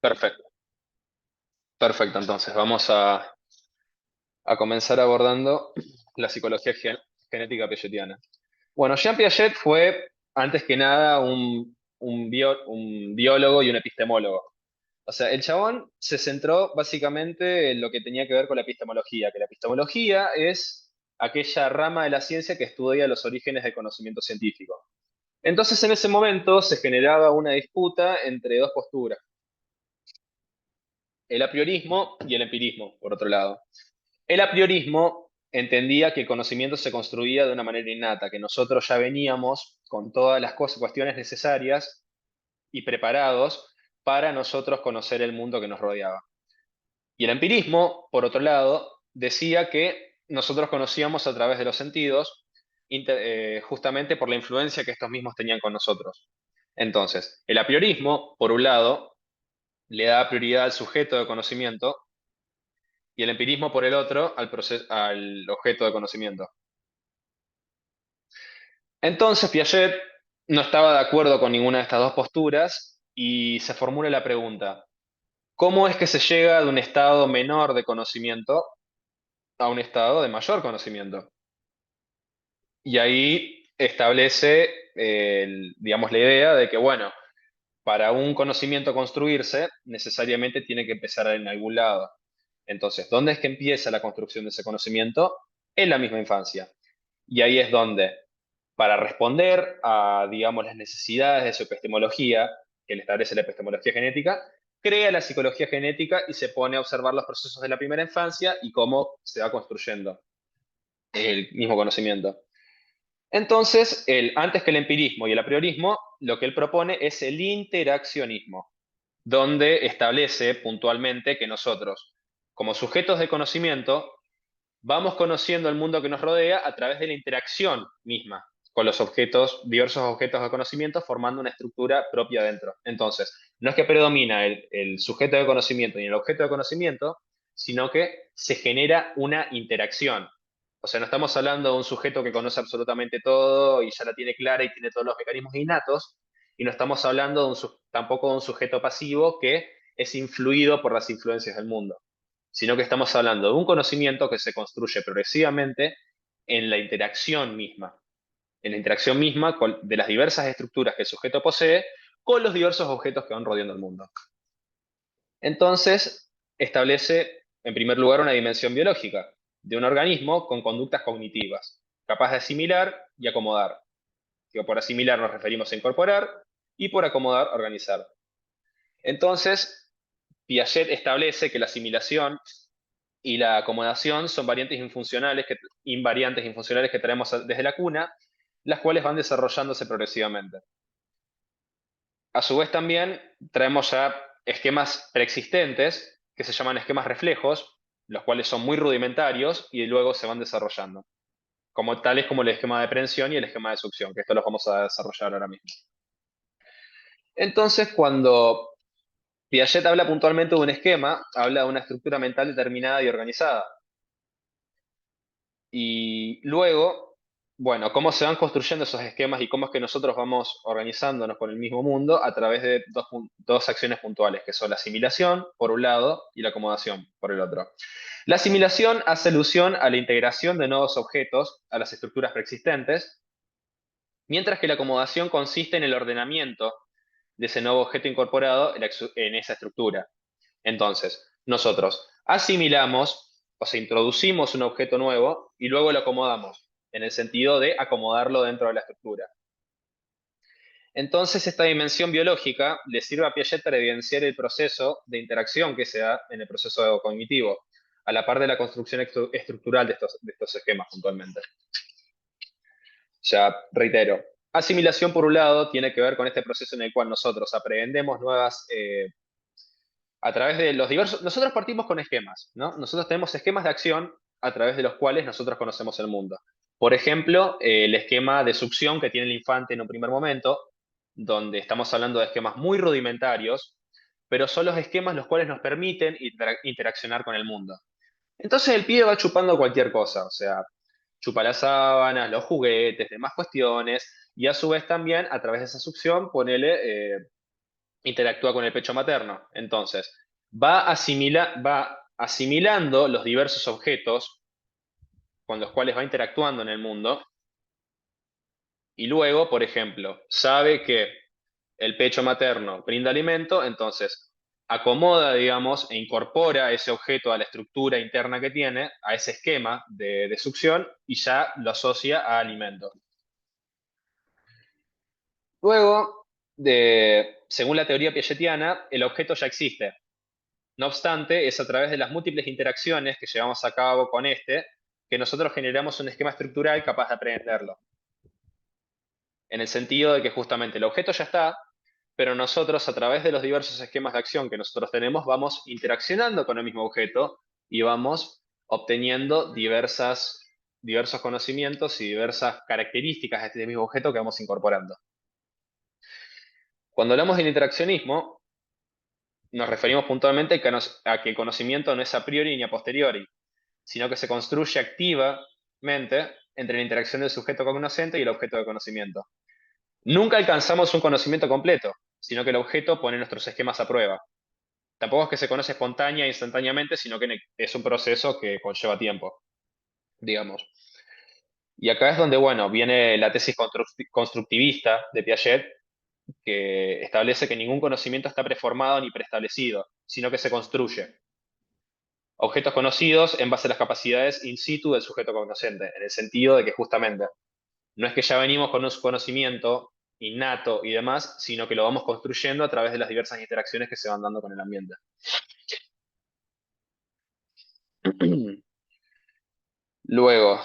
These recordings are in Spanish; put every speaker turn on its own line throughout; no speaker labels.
Perfecto, perfecto. Entonces, a comenzar abordando la psicología genética piagetiana. Bueno, Jean Piaget fue, antes que nada, un biólogo y un epistemólogo. O sea, el chabón se centró básicamente en lo que tenía que ver con la epistemología, que la epistemología es aquella rama de la ciencia que estudia los orígenes del conocimiento científico. Entonces, en ese momento se generaba una disputa entre dos posturas, el a priorismo y el empirismo, por otro lado. El a priorismo entendía que el conocimiento se construía de una manera innata, que nosotros ya veníamos con todas las cosas, cuestiones necesarias y preparados para nosotros conocer el mundo que nos rodeaba. Y el empirismo, por otro lado, decía que nosotros conocíamos a través de los sentidos, justamente por la influencia que estos mismos tenían con nosotros. Entonces, el apriorismo, por un lado, le da prioridad al sujeto de conocimiento y el empirismo, por el otro, al objeto de conocimiento. Entonces, Piaget no estaba de acuerdo con ninguna de estas dos posturas y se formula la pregunta, ¿cómo es que se llega de un estado menor de conocimiento a un estado de mayor conocimiento? Y ahí establece, digamos, la idea de que, bueno, para un conocimiento construirse, necesariamente tiene que empezar en algún lado. Entonces, ¿dónde es que empieza la construcción de ese conocimiento? En la misma infancia. Y ahí es donde, para responder a, digamos, las necesidades de su epistemología, que le establece la epistemología genética, crea la psicología genética y se pone a observar los procesos de la primera infancia y cómo se va construyendo el mismo conocimiento. Entonces, antes que el empirismo y el apriorismo, lo que él propone es el interaccionismo, donde establece puntualmente que nosotros, como sujetos de conocimiento, vamos conociendo el mundo que nos rodea a través de la interacción misma con los objetos, diversos objetos de conocimiento, formando una estructura propia dentro. Entonces, no es que predomina el sujeto de conocimiento ni el objeto de conocimiento, sino que se genera una interacción. O sea, no estamos hablando de un sujeto que conoce absolutamente todo y ya la tiene clara y tiene todos los mecanismos innatos, y no estamos hablando tampoco de un sujeto pasivo que es influido por las influencias del mundo, sino que estamos hablando de un conocimiento que se construye progresivamente en la interacción misma, en la interacción misma de las diversas estructuras que el sujeto posee con los diversos objetos que van rodeando el mundo. Entonces, establece, en primer lugar, una dimensión biológica de un organismo con conductas cognitivas, capaz de asimilar y acomodar. Que por asimilar nos referimos a incorporar y por acomodar, organizar. Entonces, Piaget establece que la asimilación y la acomodación son invariantes infuncionales que traemos desde la cuna, las cuales van desarrollándose progresivamente. A su vez también traemos ya esquemas preexistentes, que se llaman esquemas reflejos, los cuales son muy rudimentarios y luego se van desarrollando, como tales como el esquema de prensión y el esquema de succión, que esto los vamos a desarrollar ahora mismo. Entonces, cuando Piaget habla puntualmente de un esquema, habla de una estructura mental determinada y organizada. Y luego, bueno, cómo se van construyendo esos esquemas y cómo es que nosotros vamos organizándonos con el mismo mundo a través de dos acciones puntuales, que son la asimilación, por un lado, y la acomodación, por el otro. La asimilación hace alusión a la integración de nuevos objetos a las estructuras preexistentes, mientras que la acomodación consiste en el ordenamiento de ese nuevo objeto incorporado en esa estructura. Entonces, nosotros asimilamos, o sea, introducimos un objeto nuevo y luego lo acomodamos, en el sentido de acomodarlo dentro de la estructura. Entonces, esta dimensión biológica le sirve a Piaget para evidenciar el proceso de interacción que se da en el proceso cognitivo, a la par de la construcción estructural de estos esquemas puntualmente. Ya reitero, asimilación por un lado tiene que ver con este proceso en el cual nosotros aprendemos a través de los diversos, nosotros partimos con esquemas, ¿no? Nosotros tenemos esquemas de acción a través de los cuales nosotros conocemos el mundo. Por ejemplo, el esquema de succión que tiene el infante en un primer momento, donde estamos hablando de esquemas muy rudimentarios, pero son los esquemas los cuales nos permiten interaccionar con el mundo. Entonces el pibe va chupando cualquier cosa, o sea, chupa las sábanas, los juguetes, demás cuestiones, y a su vez también, a través de esa succión, ponele interactúa con el pecho materno. Entonces, va asimilando los diversos objetos con los cuales va interactuando en el mundo y luego, por ejemplo, sabe que el pecho materno brinda alimento, entonces acomoda, digamos, e incorpora ese objeto a la estructura interna que tiene, a ese esquema de succión, y ya lo asocia a alimento. Luego, según la teoría piagetiana, el objeto ya existe. No obstante, es a través de las múltiples interacciones que llevamos a cabo con este que nosotros generamos un esquema estructural capaz de aprenderlo. En el sentido de que justamente el objeto ya está, pero nosotros a través de los diversos esquemas de acción que nosotros tenemos vamos interaccionando con el mismo objeto y vamos obteniendo diversos conocimientos y diversas características de este mismo objeto que vamos incorporando. Cuando hablamos del interaccionismo, nos referimos puntualmente a que el conocimiento no es a priori ni a posteriori, sino que se construye activamente entre la interacción del sujeto cognoscente y el objeto de conocimiento. Nunca alcanzamos un conocimiento completo, sino que el objeto pone nuestros esquemas a prueba. Tampoco es que se conoce espontánea e instantáneamente, sino que es un proceso que conlleva tiempo, digamos. Y acá es donde, bueno, viene la tesis constructivista de Piaget, que establece que ningún conocimiento está preformado ni preestablecido, sino que se construye. Objetos conocidos en base a las capacidades in situ del sujeto cognoscente, en el sentido de que justamente no es que ya venimos con un conocimiento innato y demás, sino que lo vamos construyendo a través de las diversas interacciones que se van dando con el ambiente. Luego,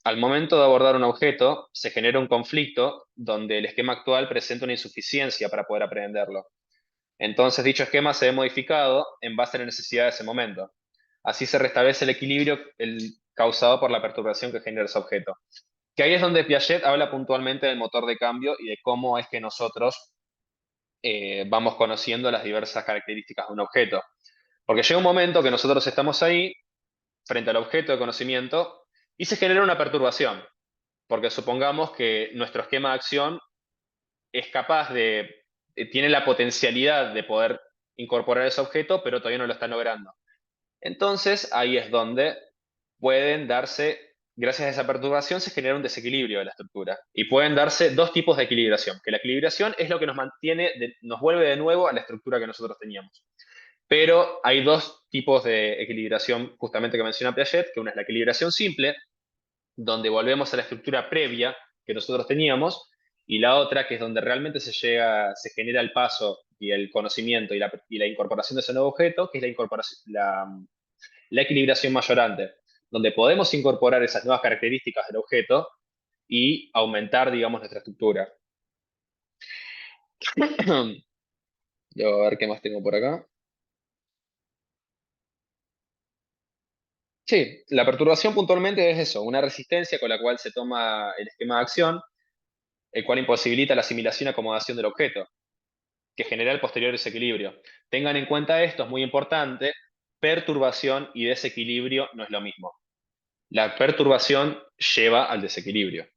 al momento de abordar un objeto, se genera un conflicto donde el esquema actual presenta una insuficiencia para poder aprenderlo. Entonces, dicho esquema se ve modificado en base a la necesidad de ese momento. Así se restablece el equilibrio causado por la perturbación que genera ese objeto. Que ahí es donde Piaget habla puntualmente del motor de cambio y de cómo es que nosotros vamos conociendo las diversas características de un objeto. Porque llega un momento que nosotros estamos ahí, frente al objeto de conocimiento, y se genera una perturbación. Porque supongamos que nuestro esquema de acción es capaz tiene la potencialidad de poder incorporar ese objeto, pero todavía no lo está logrando. Entonces, ahí es donde pueden darse, gracias a esa perturbación, se genera un desequilibrio de la estructura. Y pueden darse dos tipos de equilibración, que la equilibración es lo que nos mantiene, nos vuelve de nuevo a la estructura que nosotros teníamos. Pero hay dos tipos de equilibración, justamente que menciona Piaget, que una es la equilibración simple, donde volvemos a la estructura previa que nosotros teníamos, y la otra, que es donde realmente se genera el paso y el conocimiento y la incorporación de ese nuevo objeto, que es la equilibración mayorante, donde podemos incorporar esas nuevas características del objeto y aumentar, digamos, nuestra estructura. Yo a ver qué más tengo por acá. Sí, la perturbación puntualmente es eso, una resistencia con la cual se toma el esquema de acción, el cual imposibilita la asimilación y acomodación del objeto, que genera el posterior desequilibrio. Tengan en cuenta esto, es muy importante, perturbación y desequilibrio no es lo mismo. La perturbación lleva al desequilibrio,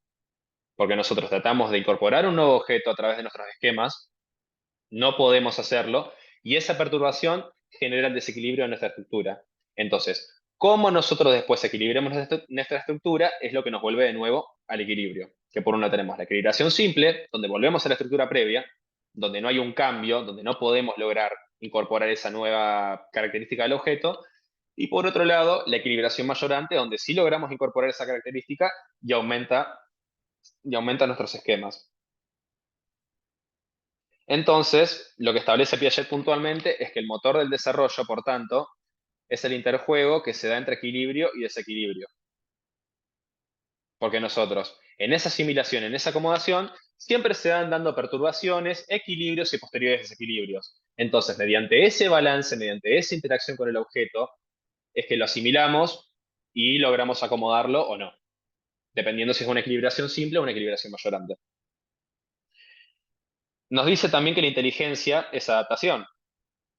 porque nosotros tratamos de incorporar un nuevo objeto a través de nuestros esquemas, no podemos hacerlo, y esa perturbación genera el desequilibrio de nuestra estructura. Entonces, cómo nosotros después equilibremos nuestra estructura es lo que nos vuelve de nuevo al equilibrio. Que por un lado tenemos la equilibración simple, donde volvemos a la estructura previa, donde no hay un cambio, donde no podemos lograr incorporar esa nueva característica del objeto, y por otro lado, la equilibración mayorante, donde sí logramos incorporar esa característica y aumenta nuestros esquemas. Entonces, lo que establece Piaget puntualmente es que el motor del desarrollo, por tanto, es el interjuego que se da entre equilibrio y desequilibrio. Porque nosotros, en esa asimilación, en esa acomodación, siempre se van dando perturbaciones, equilibrios y posteriores desequilibrios. Entonces, mediante ese balance, mediante esa interacción con el objeto, es que lo asimilamos y logramos acomodarlo o no, dependiendo si es una equilibración simple o una equilibración mayorante. Nos dice también que la inteligencia es adaptación,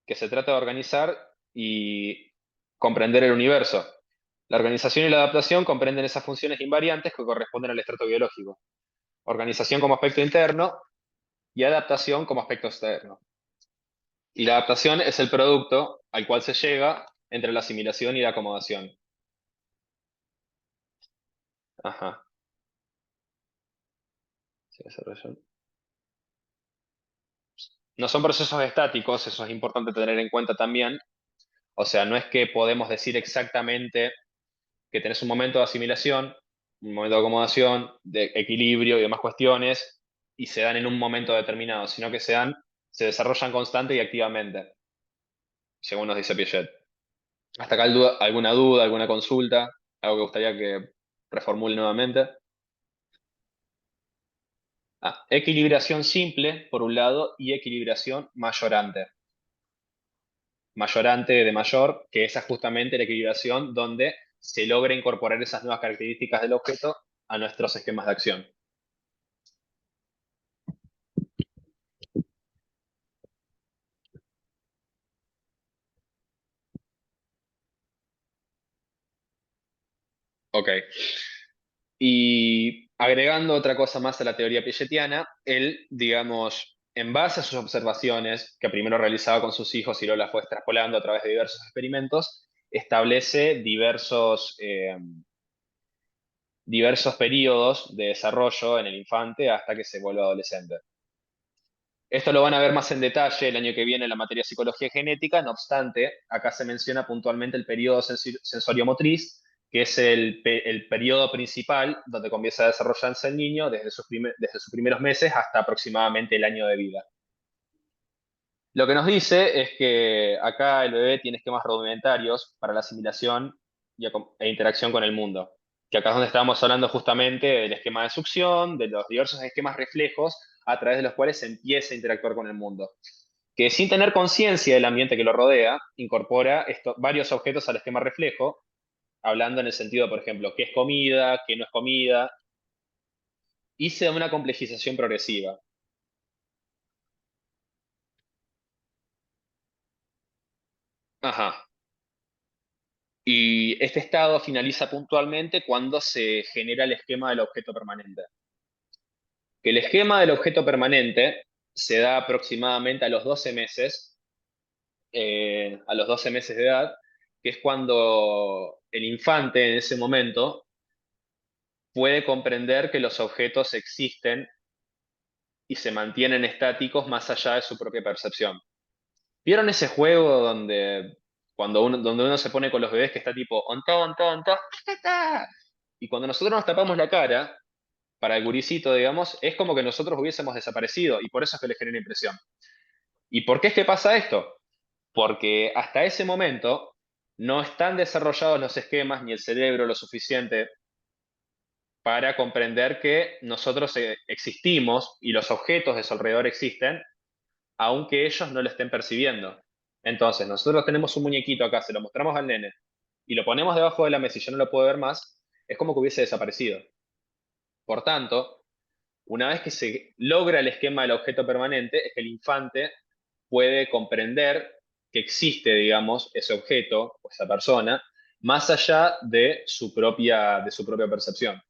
que se trata de organizar y comprender el universo. La organización y la adaptación comprenden esas funciones invariantes que corresponden al estrato biológico. Organización como aspecto interno y adaptación como aspecto externo. Y la adaptación es el producto al cual se llega entre la asimilación y la acomodación. Ajá. Sí, desarrollo. No son procesos estáticos, eso es importante tener en cuenta también. O sea, no es que podemos decir exactamente que tenés un momento de asimilación, un momento de acomodación, de equilibrio y demás cuestiones, y se dan en un momento determinado, sino que se desarrollan constante y activamente, según nos dice Piaget. Hasta acá alguna duda, alguna consulta, algo que gustaría que reformule nuevamente. Equilibración simple, por un lado, y equilibración mayorante. Mayorante de mayor, que esa es justamente la equilibración donde se logra incorporar esas nuevas características del objeto a nuestros esquemas de acción. Ok. Y agregando otra cosa más a la teoría piagetiana, él, digamos, en base a sus observaciones, que primero realizaba con sus hijos y luego las fue extrapolando a través de diversos experimentos, establece diversos periodos de desarrollo en el infante hasta que se vuelve adolescente. Esto lo van a ver más en detalle el año que viene en la materia de psicología genética, no obstante, acá se menciona puntualmente el periodo sensorio-motriz, que es el periodo principal donde comienza a desarrollarse el niño desde sus primeros meses hasta aproximadamente el año de vida. Lo que nos dice es que acá el bebé tiene esquemas rudimentarios para la asimilación e interacción con el mundo. Que acá es donde estábamos hablando justamente del esquema de succión, de los diversos esquemas reflejos a través de los cuales se empieza a interactuar con el mundo. Que sin tener conciencia del ambiente que lo rodea, incorpora varios objetos al esquema reflejo, hablando en el sentido, por ejemplo, qué es comida, qué no es comida, y se da una complejización progresiva. Ajá. Y este estado finaliza puntualmente cuando se genera el esquema del objeto permanente. Que el esquema del objeto permanente se da aproximadamente a los 12 meses de edad, que es cuando el infante en ese momento puede comprender que los objetos existen y se mantienen estáticos más allá de su propia percepción. ¿Vieron ese juego donde uno se pone con los bebés que está tipo, ontó, ontó, ontó, ta, ta, ta? Y cuando nosotros nos tapamos la cara, para el guricito, digamos, es como que nosotros hubiésemos desaparecido y por eso es que le genera impresión. ¿Y por qué es que pasa esto? Porque hasta ese momento no están desarrollados los esquemas ni el cerebro lo suficiente para comprender que nosotros existimos y los objetos de su alrededor existen, aunque ellos no lo estén percibiendo. Entonces, nosotros tenemos un muñequito acá, se lo mostramos al nene y lo ponemos debajo de la mesa y ya no lo puede ver más, es como que hubiese desaparecido. Por tanto, una vez que se logra el esquema del objeto permanente, es que el infante puede comprender que existe, digamos, ese objeto o esa persona, más allá de su propia percepción.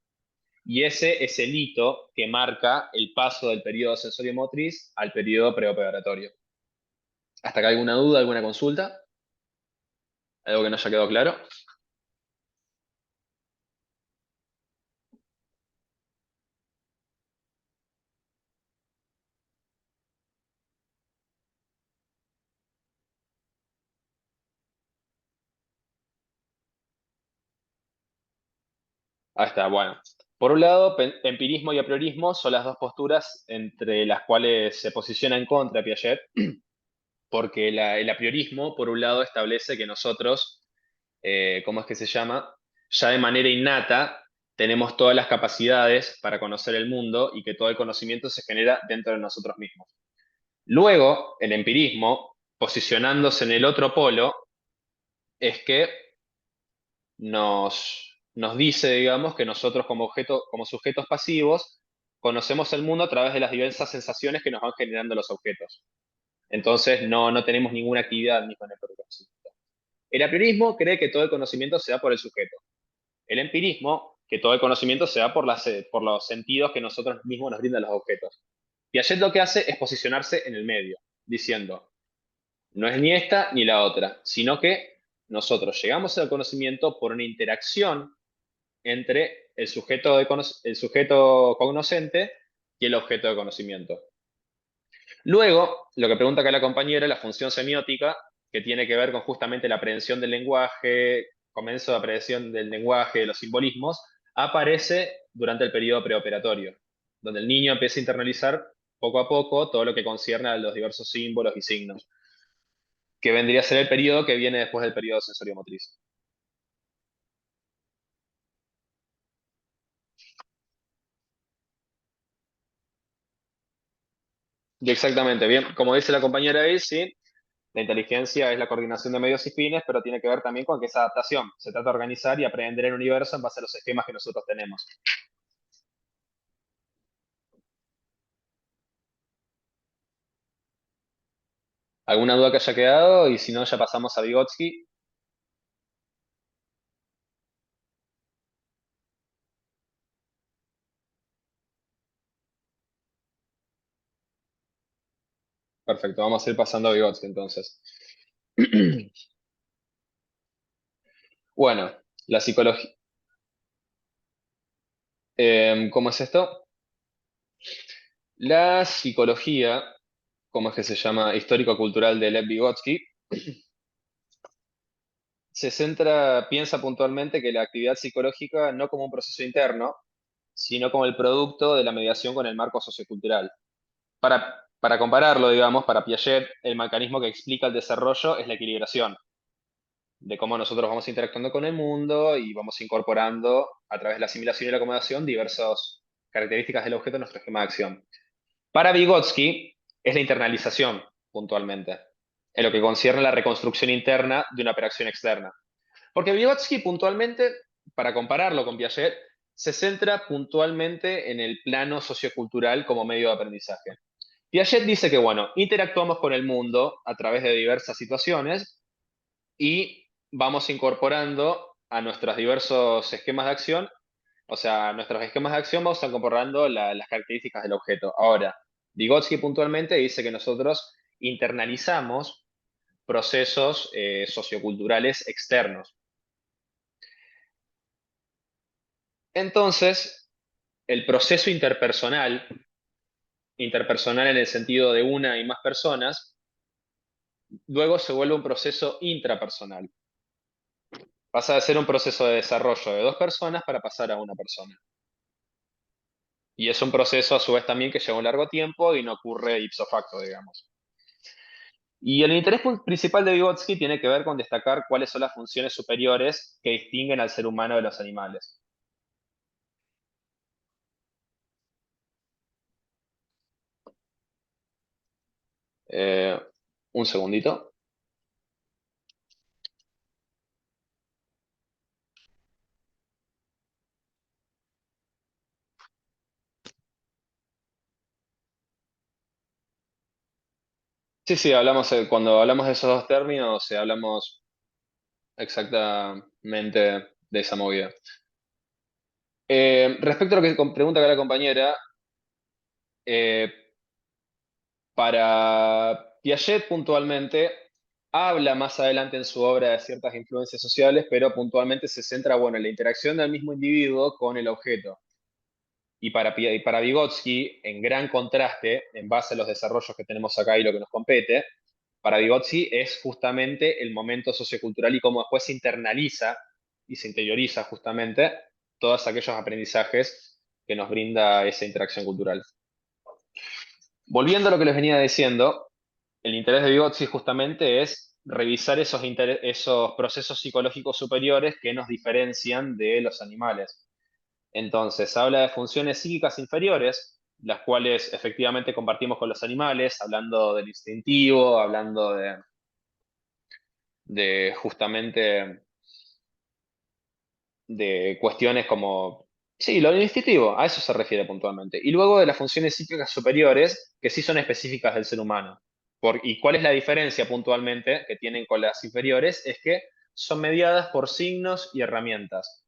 Y ese es el hito que marca el paso del periodo sensorio-motriz al periodo preoperatorio. ¿Hasta acá alguna duda, alguna consulta? ¿Algo que no haya quedado claro? Ahí está, bueno. Por un lado, empirismo y apriorismo son las dos posturas entre las cuales se posiciona en contra Piaget, porque el apriorismo, por un lado, establece que nosotros, ¿cómo es que se llama? Ya de manera innata tenemos todas las capacidades para conocer el mundo y que todo el conocimiento se genera dentro de nosotros mismos. Luego, el empirismo, posicionándose en el otro polo, es que nos dice, digamos, que nosotros como sujetos pasivos, conocemos el mundo a través de las diversas sensaciones que nos van generando los objetos. Entonces, no tenemos ninguna actividad misma en el propio conocimiento. El apriorismo cree que todo el conocimiento se da por el sujeto. El empirismo, que todo el conocimiento se da por los sentidos que nosotros mismos nos brindan los objetos. Piaget lo que hace es posicionarse en el medio, diciendo, no es ni esta ni la otra, sino que nosotros llegamos al conocimiento por una interacción entre el sujeto cognoscente y el objeto de conocimiento. Luego, lo que pregunta acá la compañera, la función semiótica, que tiene que ver con justamente la aprehensión del lenguaje, comienzo de aprehensión del lenguaje, de los simbolismos, aparece durante el periodo preoperatorio, donde el niño empieza a internalizar poco a poco todo lo que concierne a los diversos símbolos y signos, que vendría a ser el periodo que viene después del periodo sensorio-motriz. Y exactamente, bien, como dice la compañera ahí, sí, la inteligencia es la coordinación de medios y fines, pero tiene que ver también con que es adaptación. Se trata de organizar y aprender el universo en base a los esquemas que nosotros tenemos. ¿Alguna duda que haya quedado? Y si no, ya pasamos a Vygotsky. Perfecto, vamos a ir pasando a Vygotsky entonces. Bueno, la psicología. ¿Cómo es esto? La psicología, ¿cómo es que se llama? Histórico-cultural de Lev Vygotsky, se centra, piensa puntualmente que la actividad psicológica no como un proceso interno, sino como el producto de la mediación con el marco sociocultural. Para compararlo, digamos, para Piaget, el mecanismo que explica el desarrollo es la equilibración, de cómo nosotros vamos interactuando con el mundo y vamos incorporando a través de la asimilación y la acomodación diversas características del objeto en nuestro esquema de acción. Para Vygotsky es la internalización, puntualmente, en lo que concierne a la reconstrucción interna de una operación externa. Porque Vygotsky puntualmente, para compararlo con Piaget, se centra puntualmente en el plano sociocultural como medio de aprendizaje. Piaget dice que, bueno, interactuamos con el mundo a través de diversas situaciones y vamos incorporando a nuestros diversos esquemas de acción, o sea, a nuestros esquemas de acción vamos incorporando las características del objeto. Ahora, Vygotsky puntualmente dice que nosotros internalizamos procesos socioculturales externos. Entonces, el proceso interpersonal en el sentido de una y más personas, luego se vuelve un proceso intrapersonal. Pasa de ser un proceso de desarrollo de dos personas para pasar a una persona. Y es un proceso a su vez también que lleva un largo tiempo y no ocurre ipso facto, digamos. Y el interés principal de Vygotsky tiene que ver con destacar cuáles son las funciones superiores que distinguen al ser humano de los animales. Eh, un segundito. Sí, sí, hablamos, cuando hablamos de esos dos términos, hablamos exactamente de esa movida. Respecto a lo que pregunta acá la compañera, eh, para Piaget puntualmente, habla más adelante en su obra de ciertas influencias sociales, pero puntualmente se centra, bueno, en la interacción del mismo individuo con el objeto. Y para Vygotsky, en gran contraste, en base a los desarrollos que tenemos acá y lo que nos compete, para Vygotsky es justamente el momento sociocultural y cómo después se internaliza y se interioriza justamente todos aquellos aprendizajes que nos brinda esa interacción cultural. Volviendo a lo que les venía diciendo, el interés de Vygotsky justamente es revisar esos procesos psicológicos superiores que nos diferencian de los animales. Entonces, habla de funciones psíquicas inferiores, las cuales efectivamente compartimos con los animales, hablando del instintivo, hablando de justamente de cuestiones como, sí, lo instintivo, a eso se refiere puntualmente. Y luego de las funciones psíquicas superiores, que sí son específicas del ser humano. ¿Y cuál es la diferencia puntualmente que tienen con las inferiores? Es que son mediadas por signos y herramientas.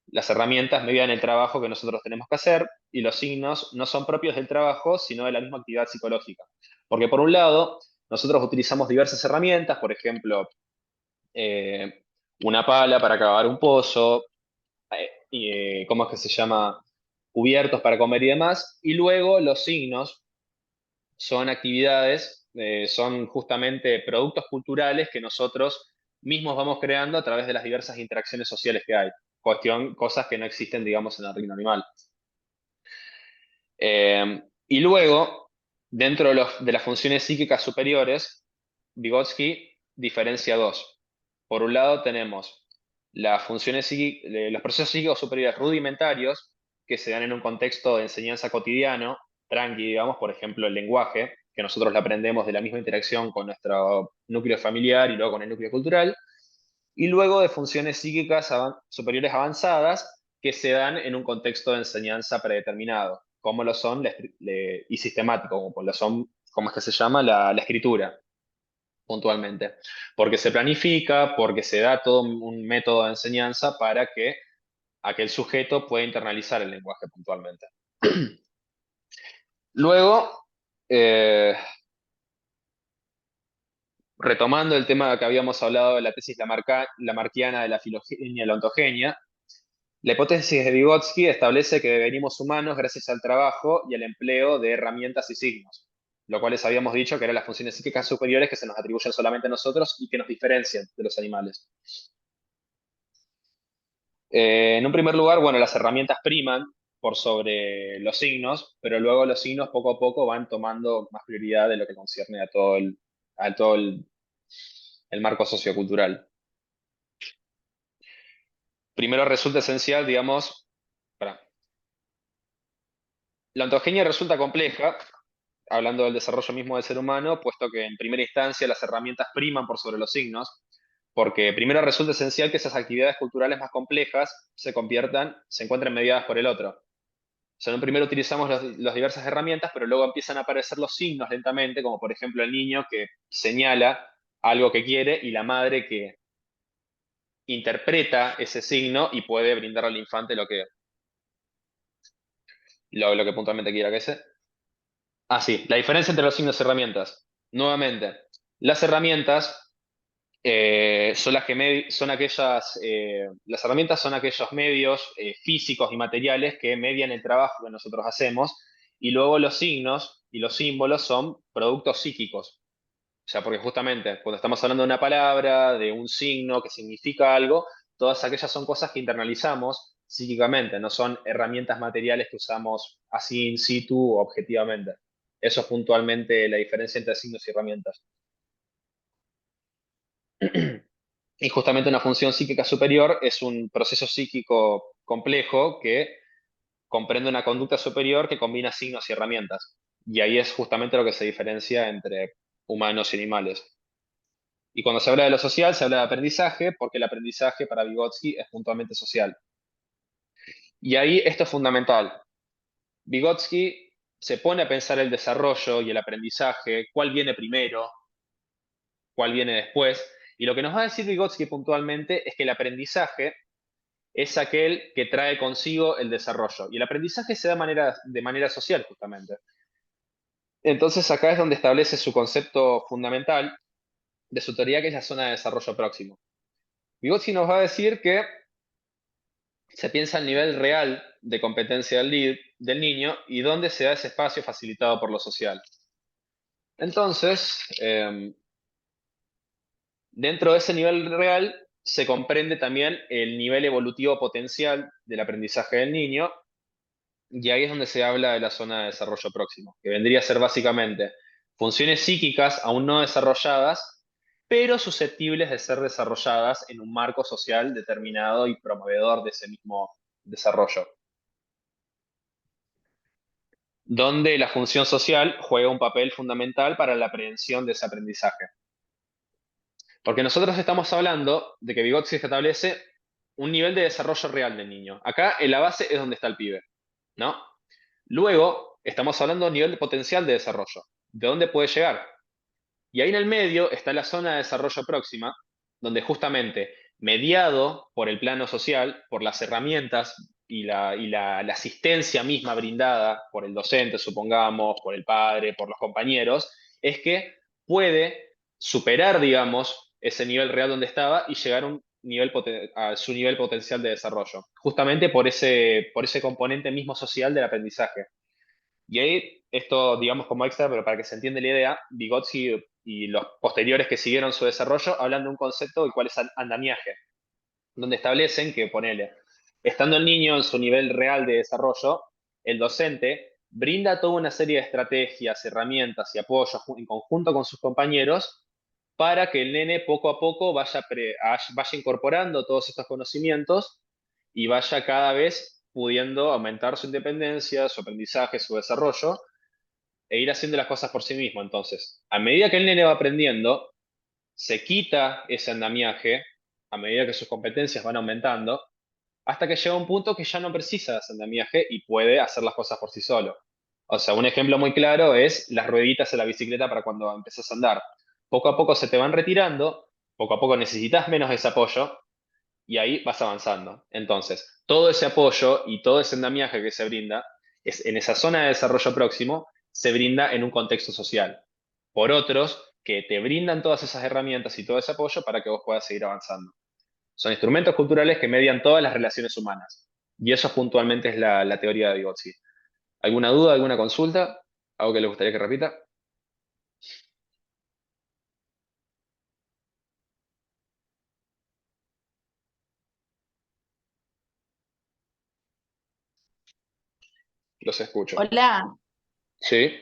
Las herramientas median el trabajo que nosotros tenemos que hacer y los signos no son propios del trabajo, sino de la misma actividad psicológica. Porque por un lado, nosotros utilizamos diversas herramientas, por ejemplo, eh, una pala para cavar un pozo, ¿cómo es que se llama? Cubiertos para comer y demás, y luego los signos son actividades, son justamente productos culturales que nosotros mismos vamos creando a través de las diversas interacciones sociales que hay. Cosas que no existen, digamos, en el reino animal. Y luego, dentro de las funciones psíquicas superiores, Vygotsky diferencia dos. Por un lado tenemos los procesos psíquicos superiores rudimentarios que se dan en un contexto de enseñanza cotidiano, tranqui, digamos, por ejemplo, el lenguaje, que nosotros lo aprendemos de la misma interacción con nuestro núcleo familiar y luego con el núcleo cultural, y luego de funciones psíquicas superiores avanzadas que se dan en un contexto de enseñanza predeterminado, como lo son y sistemático, como lo son, ¿cómo es que se llama? La escritura, puntualmente. Porque se planifica, porque se da todo un método de enseñanza para que aquel sujeto pueda internalizar el lenguaje puntualmente. Luego, eh, retomando el tema que habíamos hablado de la tesis lamarckiana de la filogenia y la ontogenia, la hipótesis de Vygotsky establece que devenimos humanos gracias al trabajo y al empleo de herramientas y signos, lo cual les habíamos dicho que eran las funciones psíquicas superiores que se nos atribuyen solamente a nosotros y que nos diferencian de los animales. En un primer lugar, bueno, las herramientas priman por sobre los signos, pero luego los signos poco a poco van tomando más prioridad de lo que concierne a todo el marco sociocultural. Primero resulta esencial, digamos, para, la ontogenia resulta compleja, hablando del desarrollo mismo del ser humano, puesto que en primera instancia las herramientas priman por sobre los signos, porque primero resulta esencial que esas actividades culturales más complejas se encuentren mediadas por el otro. O sea, en un primero utilizamos las diversas herramientas, pero luego empiezan a aparecer los signos lentamente, como por ejemplo el niño que señala algo que quiere y la madre que interpreta ese signo y puede brindarle al infante lo que puntualmente quiera que sea. Ah, sí, la diferencia entre los signos y herramientas. Nuevamente, las herramientas las herramientas son aquellos medios físicos y materiales que median el trabajo que nosotros hacemos, y luego los signos y los símbolos son productos psíquicos. O sea, porque justamente cuando estamos hablando de una palabra, de un signo que significa algo, todas aquellas son cosas que internalizamos psíquicamente, no son herramientas materiales que usamos así in situ o objetivamente. Eso es puntualmente la diferencia entre signos y herramientas. Y justamente una función psíquica superior es un proceso psíquico complejo que comprende una conducta superior que combina signos y herramientas. Y ahí es justamente lo que se diferencia entre humanos y animales. Y cuando se habla de lo social, se habla de aprendizaje, porque el aprendizaje para Vygotsky es puntualmente social. Y ahí esto es fundamental. Vygotsky se pone a pensar el desarrollo y el aprendizaje, cuál viene primero, cuál viene después. Y lo que nos va a decir Vygotsky puntualmente es que el aprendizaje es aquel que trae consigo el desarrollo. Y el aprendizaje se da de manera social, justamente. Entonces acá es donde establece su concepto fundamental de su teoría, que es la zona de desarrollo próximo. Vygotsky nos va a decir que se piensa el nivel real de competencia del niño y dónde se da ese espacio facilitado por lo social. Entonces, dentro de ese nivel real se comprende también el nivel evolutivo potencial del aprendizaje del niño, y ahí es donde se habla de la zona de desarrollo próximo, que vendría a ser básicamente funciones psíquicas aún no desarrolladas, pero susceptibles de ser desarrolladas en un marco social determinado y promovedor de ese mismo desarrollo, donde la función social juega un papel fundamental para la prevención de ese aprendizaje. Porque nosotros estamos hablando de que Vygotsky establece un nivel de desarrollo real del niño. Acá en la base es donde está el pibe, ¿no? Luego estamos hablando de nivel potencial de desarrollo, de dónde puede llegar. Y ahí en el medio está la zona de desarrollo próxima, donde justamente mediado por el plano social, por las herramientas y la asistencia misma brindada por el docente, supongamos, por el padre, por los compañeros, es que puede superar, digamos, ese nivel real donde estaba y llegar a, a su nivel potencial de desarrollo, justamente por ese componente mismo social del aprendizaje. Y ahí, esto, digamos, como extra, pero para que se entienda la idea, Vygotsky y los posteriores que siguieron su desarrollo hablan de un concepto el cual es andamiaje, donde establecen que, ponele, estando el niño en su nivel real de desarrollo, el docente brinda toda una serie de estrategias, herramientas y apoyos en conjunto con sus compañeros para que el nene poco a poco vaya incorporando todos estos conocimientos y vaya cada vez pudiendo aumentar su independencia, su aprendizaje, su desarrollo e ir haciendo las cosas por sí mismo. Entonces, a medida que el nene va aprendiendo, se quita ese andamiaje a medida que sus competencias van aumentando, hasta que llega un punto que ya no precisa de ese andamiaje y puede hacer las cosas por sí solo. O sea, un ejemplo muy claro es las rueditas de la bicicleta para cuando empezás a andar. Poco a poco se te van retirando, poco a poco necesitas menos ese apoyo y ahí vas avanzando. Entonces, todo ese apoyo y todo ese andamiaje que se brinda es, en esa zona de desarrollo próximo se brinda en un contexto social por otros que te brindan todas esas herramientas y todo ese apoyo para que vos puedas seguir avanzando. Son instrumentos culturales que median todas las relaciones humanas. Y eso puntualmente es la teoría de Vygotsky. ¿Alguna duda, alguna consulta? ¿Algo que le gustaría que repita? Los escucho.
Hola,
Sí, sí,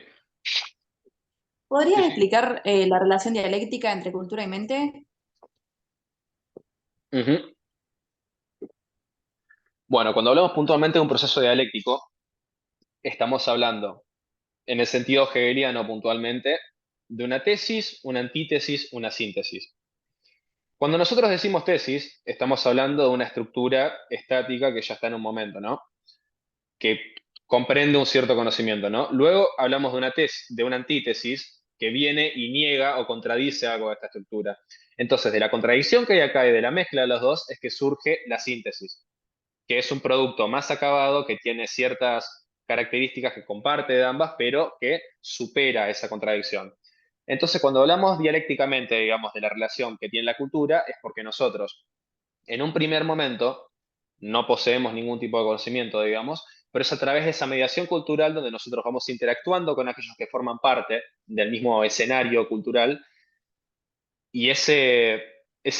¿podrías
sí.
explicar la relación dialéctica entre cultura y mente?
Ujú. Bueno, cuando hablamos puntualmente de un proceso dialéctico, estamos hablando, en el sentido hegeliano puntualmente, de una tesis, una antítesis, una síntesis. Cuando nosotros decimos tesis, estamos hablando de una estructura estática que ya está en un momento, ¿no? Que comprende un cierto conocimiento, ¿no? Luego hablamos de una tesis, de una antítesis que viene y niega o contradice algo de esta estructura. Entonces, de la contradicción que hay acá y de la mezcla de los dos es que surge la síntesis, que es un producto más acabado que tiene ciertas características que comparte de ambas, pero que supera esa contradicción. Entonces, cuando hablamos dialécticamente, digamos, de la relación que tiene la cultura, es porque nosotros, en un primer momento, no poseemos ningún tipo de conocimiento, digamos, pero es a través de esa mediación cultural donde nosotros vamos interactuando con aquellos que forman parte del mismo escenario cultural y ese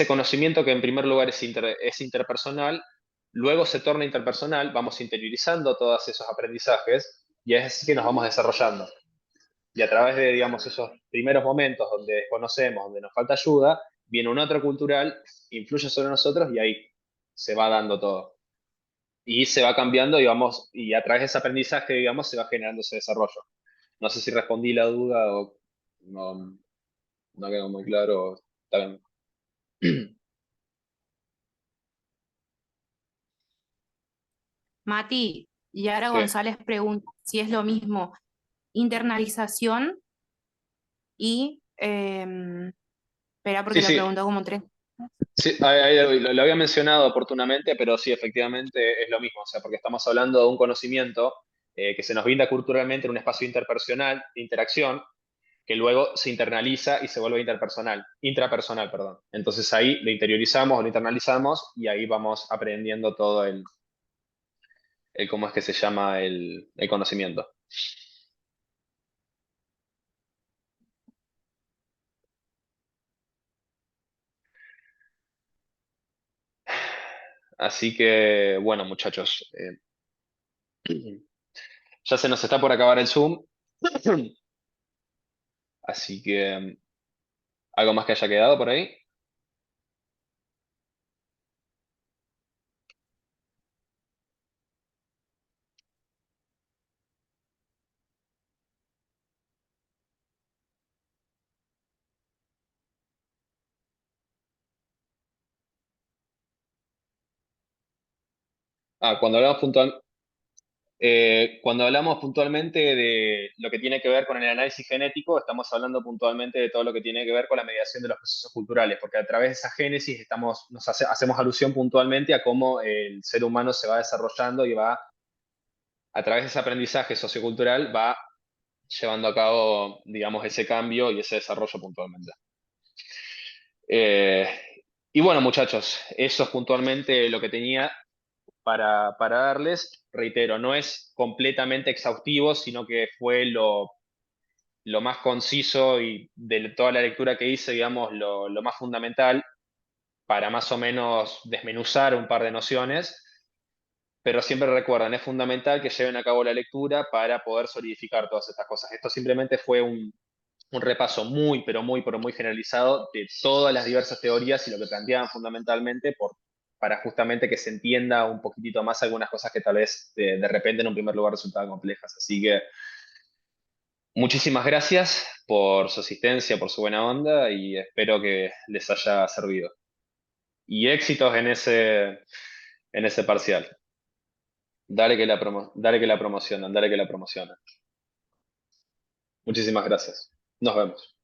conocimiento que en primer lugar es interpersonal, luego se torna interpersonal, vamos interiorizando todos esos aprendizajes y es así que nos vamos desarrollando. Y a través de, digamos, esos primeros momentos donde desconocemos, donde nos falta ayuda, viene un otro cultural, influye sobre nosotros y ahí se va dando todo. Y se va cambiando, digamos, y a través de ese aprendizaje, digamos, se va generando ese desarrollo. No sé si respondí la duda o no, no quedó muy claro. Está bien.
Mati, Yara
Sí,
González pregunta si es lo mismo internalización y, espera
sí,
porque lo
sí.
preguntó como tres.
Sí, lo había mencionado oportunamente, pero sí, efectivamente es lo mismo, o sea, porque estamos hablando de un conocimiento que se nos brinda culturalmente en un espacio interpersonal, de interacción, que luego se internaliza y se vuelve interpersonal, intrapersonal, perdón. Entonces ahí lo interiorizamos o lo internalizamos y ahí vamos aprendiendo todo el cómo es que se llama el conocimiento. Así que, bueno, muchachos, ya se nos está por acabar el Zoom, así que, ¿algo más que haya quedado por ahí? Ah, cuando hablamos puntual, Cuando hablamos puntualmente de lo que tiene que ver con el análisis genético, estamos hablando puntualmente de todo lo que tiene que ver con la mediación de los procesos culturales, porque a través de esa génesis hacemos alusión puntualmente a cómo el ser humano se va desarrollando y va, a través de ese aprendizaje sociocultural, va llevando a cabo, digamos, ese cambio y ese desarrollo puntualmente. Eh, y bueno, muchachos, eso es puntualmente lo que tenía para darles. Reitero, no es completamente exhaustivo, sino que fue lo más conciso y de toda la lectura que hice, digamos, lo más fundamental para más o menos desmenuzar un par de nociones. Pero siempre recuerden, es fundamental que lleven a cabo la lectura para poder solidificar todas estas cosas. Esto simplemente fue un repaso muy, pero muy generalizado de todas las diversas teorías y lo que planteaban fundamentalmente para justamente que se entienda un poquitito más algunas cosas que tal vez de repente en un primer lugar resultaban complejas. Así que muchísimas gracias por su asistencia, por su buena onda y espero que les haya servido. Y éxitos en ese parcial. Dale que la promocionan, dale que la promocionan. Muchísimas gracias. Nos vemos.